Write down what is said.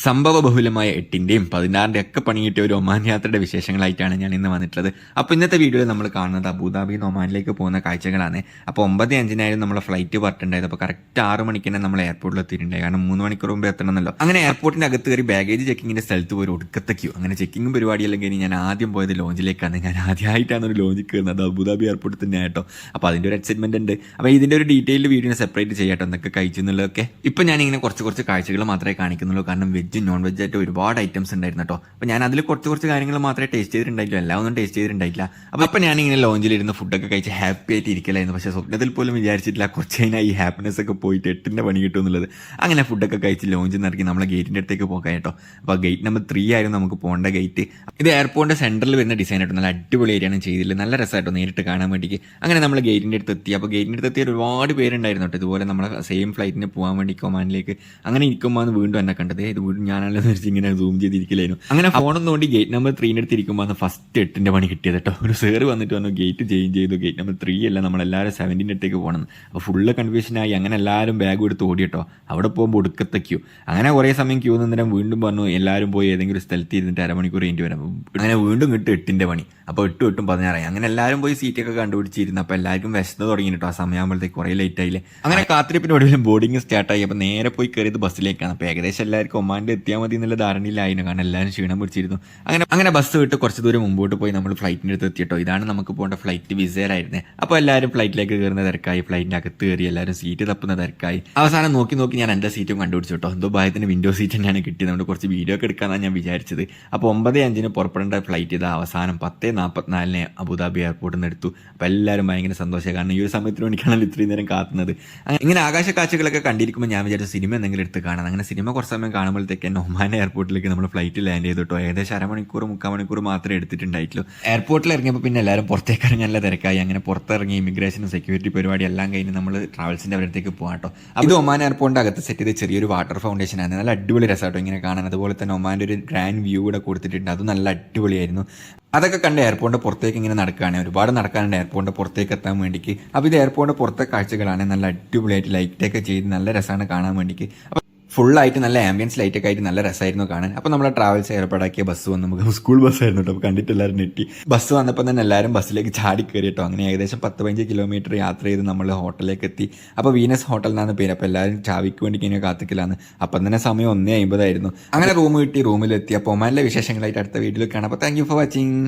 സംഭവ ബഹുലമായ 8ന്റെയും 16ന്റെ ഒക്കെ പണി കിട്ടിയ ഒരു ഒമാൻ യാത്രയുടെ വിശേഷങ്ങളായിട്ടാണ് ഞാൻ ഇന്ന് വന്നിട്ടുള്ളത്. അപ്പോൾ ഇന്നത്തെ വീഡിയോയിൽ നമ്മൾ കാണുന്നത് അബുദാബിയിൽ നിന്ന് ഒമാനിലേക്ക് പോകുന്ന കാഴ്ചകളാണ്. അപ്പോൾ 9:05 നമ്മളെ ഫ്ലൈറ്റ് പറഞ്ഞിട്ടുണ്ടായത്. അപ്പോൾ കറക്റ്റ് 6 മണിക്ക് തന്നെ നമ്മൾ എയർപോർട്ടിൽ എത്തിയിട്ടുണ്ടായി. കാരണം 3 മണിക്കൂർ മുമ്പ് എത്തണമെന്നല്ലോ. അങ്ങനെ എയർപോർട്ടിന്റെ അകത്ത് കയറി ബാഗേജ് ചെക്കിങ്ങിന്റെ സ്ഥലത്ത് പോയി ഒടുക്കത്തെ ക്യൂ. അങ്ങനെ ചെക്കിങ്ങും പരിപാടിയെല്ലാം കഴിഞ്ഞ് ഞാൻ ആദ്യം പോയത് ലോഞ്ചിലേക്കാണ്. ഞാൻ ആദ്യമായിട്ടാണ് ഒരു ലോഞ്ചിൽ കയറുന്നത്. അബുദാബി എയർപോർട്ടിൽ തന്നെ ആയിട്ടോ. അപ്പോൾ അതിൻ്റെ ഒരു എക്സൈറ്റ്മെന്റ് ഉണ്ട്. അപ്പോൾ ഇതിന്റെ ഒരു ഡീറ്റെയിൽഡ് വീഡിയോ സെപ്പറേറ്റ് ചെയ്യാട്ടോ എന്തൊക്കെ കഴിച്ചു എന്നുള്ളതൊക്കെ. ഇപ്പം ഞാനിങ്ങനെ കുറച്ച് കാഴ്ചകൾ മാത്രമേ കാണിക്കുന്നുള്ളൂ. കാരണം വെജ് നോൺ വെജ് ആയിട്ട് ഒരുപാട് ഐറ്റംസ് ഉണ്ടായിരുന്നു കേട്ടോ. അപ്പോൾ ഞാൻ അതിൽ കുറച്ച് കാര്യങ്ങൾ മാത്രമേ ടേസ്റ്റ് ചെയ്തിട്ടുണ്ടായില്ല, എല്ലാം ഒന്നും ടേസ്റ്റ് ചെയ്തിട്ടുണ്ടായില്ല. അപ്പോൾ ഞാനിങ്ങനെ ലോഞ്ചിലിരുന്ന് ഫുഡൊക്കെ കഴിച്ച് ഹാപ്പി ആയിട്ട് ഇരിക്കലായിരുന്നു. പക്ഷേ സ്വപ്നത്തിൽ പോലും വിചാരിച്ചിട്ടില്ല കുറച്ച് കഴിഞ്ഞാൽ ഈ ഹാപ്പിനെസ് ഒക്കെ പോയിട്ട് 8ന്റെ പണി കിട്ടും എന്നുള്ളത്. അങ്ങനെ ഫുഡൊക്കെ കഴിച്ച് ലോഞ്ചിൽ നിന്ന് ഇറങ്ങി നമ്മളെ ഗേറ്റിൻ്റെ അടുത്തേക്ക് പോകാം കേട്ടോ. അപ്പോൾ ഗേറ്റ് നമ്പർ 3 ആയിരുന്നു നമുക്ക് പോകേണ്ട ഗേറ്റ്. ഇത് എയർപോർട്ടിന്റെ സെൻറ്ററിൽ വരുന്ന ഡിസൈൻ ആയിട്ട് നല്ല അടിപൊളി ഏരിയയാണ് ചെയ്തില്ല, നല്ല രസമായിട്ടോ നേരിട്ട് കാണാൻ വേണ്ടിയിട്ട്. അങ്ങനെ നമ്മൾ ഗേറ്റിൻ്റെ അടുത്ത് എത്തി. അപ്പോൾ ഗേറ്റിൻ്റെ അടുത്ത് എത്തിയ ഒരുപാട് പേരുണ്ടായിരുന്നു കേട്ടോ. ഇതുപോലെ നമ്മളെ സെയിം ഫ്ലൈറ്റിന് പോകാൻ വേണ്ടി ഒമാനിലേക്ക്. അങ്ങനെ ഇരിക്കുമ്പോൾ വീണ്ടും എന്നെ കണ്ടത്. ഇത് വീണ്ടും ഞാനല്ല ഇങ്ങനെ സൂം ചെയ്തിരിക്കലായിരുന്നു. അങ്ങനെ ഫോണൊന്നും കൊണ്ട് ഗേറ്റ് നമ്പർ 3 അടുത്ത് ഇരിക്കുമ്പോൾ ഫസ്റ്റ് 8ന്റെ പണി കിട്ടിയത് കേട്ടോ. ഒരു സേറ് വന്നിട്ട് വന്നു, ഗേറ്റ് ചേഞ്ച് ചെയ്തു. ഗേറ്റ് നമ്പർ 3 അല്ല, നമ്മളെല്ലാവരും 17ന്റെ അടുത്തേക്ക് പോകണം. അപ്പോൾ ഫുള്ള് കൺഫ്യൂഷനായി. അങ്ങനെ എല്ലാവരും ബാഗ് എടുത്ത് ഓടി കേട്ടോ. അവിടെ പോകുമ്പോൾ ഒടുക്കത്തെ ക്യൂ. അങ്ങനെ കുറേ സമയം ക്യൂ നിന്നിട്ട് വീണ്ടും പറഞ്ഞു എല്ലാവരും പോയി ഏതെങ്കിലും ഒരു സ്ഥലത്ത് ഇരുന്നിട്ട് അരമണിക്കൂർ കഴിഞ്ഞ് വരാം. അങ്ങനെ വീണ്ടും കിട്ടും 8ന്റെ പണി. അപ്പോൾ 8 16 അങ്ങനെ എല്ലാവരും പോയി സീറ്റൊക്കെ കണ്ടുപിടിച്ചിരുന്നു. അപ്പോൾ എല്ലാവർക്കും വിശന്ന് തുടങ്ങി കേട്ടോ. ആ സമയമാകുമ്പോഴത്തേക്ക് കുറേ ലേറ്റ് ആയില്ലേ. അങ്ങനെ കാത്തിരിപ്പിന് ഒടുവിലും ബോർഡിങ് സ്റ്റാർട്ടായി. അപ്പോൾ നേരെ പോയി കയറിയത് ബസ്സിലേക്കാണ്. അപ്പോൾ ഏകദേശം എല്ലാവർക്കും ഒമാനിൽ എത്തിയാൽ മതി എന്നുള്ള ധാരണയിലായിരുന്നു. കാരണം എല്ലാവരും ക്ഷീണം പിടിച്ചിരുന്നു. അങ്ങനെ ബസ് വിട്ട് കുറച്ച് ദൂരം മുമ്പോട്ട് പോയി നമ്മൾ ഫ്ലൈറ്റിൻ്റെ അടുത്ത് എത്തിയിട്ടോ. ഇതാണ് നമുക്ക് പോകേണ്ട ഫ്ലൈറ്റ് വിസയിലായിരുന്നേ. അപ്പോൾ എല്ലാവരും ഫ്ലൈറ്റിലേക്ക് കയറുന്ന തിരക്കായി, ഫ്ലൈറ്റിൻ്റെ അകത്ത് കയറി എല്ലാവരും സീറ്റ് തപ്പുന്ന തിരക്കായി. അവസാനം നോക്കി ഞാൻ എൻ്റെ സീറ്റും കണ്ടുപിടിച്ചു കേട്ടോ. എന്തോ ഭാഗത്തിന് വിൻഡോ സീറ്റ് തന്നെയാണ് കിട്ടിയത്. അതുകൊണ്ട് കുറച്ച് വീഡിയോ ഒക്കെ എടുക്കാമെന്നാണ് ഞാൻ വിചാരിച്ചത്. അപ്പോൾ 9:05 പുറപ്പെടേണ്ട ഫ്ലൈറ്റ് ഇതാ അവസാനം 10:44 അബുദാബി എയർപോർട്ടിൽ നിന്ന് എടുത്തു. അപ്പോൾ എല്ലാവരും ഭയങ്കര സന്തോഷം. കാരണം ഈ ഒരു സമയത്തിന് വേണ്ടിയിട്ടാണല്ലോ ഇത്രയും നേരം കാത്തുന്നത്. ഇങ്ങനെ ആകാശ കാഴ്ചകളൊക്കെ കണ്ടിരിക്കുമ്പോൾ ഞാൻ വിചാരിച്ചു സിനിമ എന്തെങ്കിലും എടുത്ത് കാണാം. അങ്ങനെ സിനിമ കുറച്ച് സമയം കാണുമ്പോഴത്തേക്ക് തന്നെ ഒമാൻ എയർപോർട്ടിലേക്ക് നമ്മൾ ഫ്ലൈറ്റ് ലാൻഡ് ചെയ്തു കേട്ടോ. ഏകദേശം അരമണിക്കൂർ 3/4 മണിക്കൂർ മാത്രമേ എടുത്തിട്ടുണ്ടായിട്ടുള്ളൂ. എയർപോർട്ടിൽ ഇറങ്ങിയപ്പോൾ പിന്നെ എല്ലാവരും പുറത്തേക്ക് ഇറങ്ങി നല്ല തിരക്കായി. അങ്ങനെ പുറത്തിറങ്ങി ഇമിഗ്രേഷനും സെക്യൂരിറ്റി പരിപാടി എല്ലാം കഴിഞ്ഞ് നമ്മൾ ട്രാവൽസിൻ്റെ അവരത്തേക്ക് പോകാം കേട്ടോ. ഇത് ഒമാൻ എയർപോർട്ടിൻ്റെ അകത്ത് സെറ്റ് ചെയ്ത് ചെറിയൊരു വാട്ടർ ഫൗണ്ടേഷൻ ആണ്. നല്ല അടിപൊളി രസമാട്ടോ ഇങ്ങനെ കാണാൻ. അതുപോലെ തന്നെ ഒമാൻ്റെ ഒരു ഗ്രാൻഡ് വ്യൂ കൂടെ കൊടുത്തിട്ടുണ്ട്. അത് നല്ല അടിപൊളിയായിരുന്നു. അതൊക്കെ കണ്ട് എയർപോർട്ടിൻ്റെ പുറത്തേക്ക് ഇങ്ങനെ നടക്കുകയാണ്. ഒരുപാട് നടക്കാനുണ്ട് എയർപോർട്ടിൻ്റെ പുറത്തേക്ക് എത്താൻ വേണ്ടിക്ക്. അപ്പോൾ ഇത് എയർപോർട്ടിൻ്റെ പുറത്തെ കാഴ്ചകളാണ്. നല്ല അടിപൊളിയായിട്ട് ലൈറ്റൊക്കെ ചെയ്ത് നല്ല രസമാണ് കാണാൻ വേണ്ടിക്ക്. അപ്പോൾ ഫുള്ളായിട്ട് നല്ല ആംബിയൻസ് ലൈറ്റൊക്കെ ആയിട്ട് നല്ല രസമായിരുന്നു കാണാൻ. അപ്പോൾ നമ്മളെ ട്രാവൽസ് ഏർപ്പാടാക്കിയ ബസ് വന്ന് നമുക്ക് സ്കൂൾ ബസ്സായിരുന്നു കേട്ടോ. അപ്പോൾ കണ്ടിട്ട് എല്ലാവരും നെറ്റി. ബസ് വന്നപ്പോൾ തന്നെ എല്ലാവരും ബസ്സിലേക്ക് ചാടി കയറി കേട്ടോ. അങ്ങനെ ഏകദേശം 10-15 കിലോമീറ്റർ യാത്ര ചെയ്ത് നമ്മൾ ഹോട്ടലിലേക്ക് എത്തി. അപ്പോൾ വീനസ് ഹോട്ടൽ എന്നാണ് പേര്. അപ്പോൾ എല്ലാവരും ചാവിക്ക് വേണ്ടി ഇങ്ങനെ കാത്തിക്കലാണ്. അപ്പം തന്നെ സമയം 1:50 ആയിരുന്നു. അങ്ങനെ റൂം കിട്ടി, റൂമിലെത്തി. അപ്പോൾ ഒമാനിലെ വിശേഷങ്ങളായിട്ട് അടുത്ത വീഡിയോയിൽ കാണാം. അപ്പോൾ താങ്ക് യു ഫോർ വാച്ചിങ്.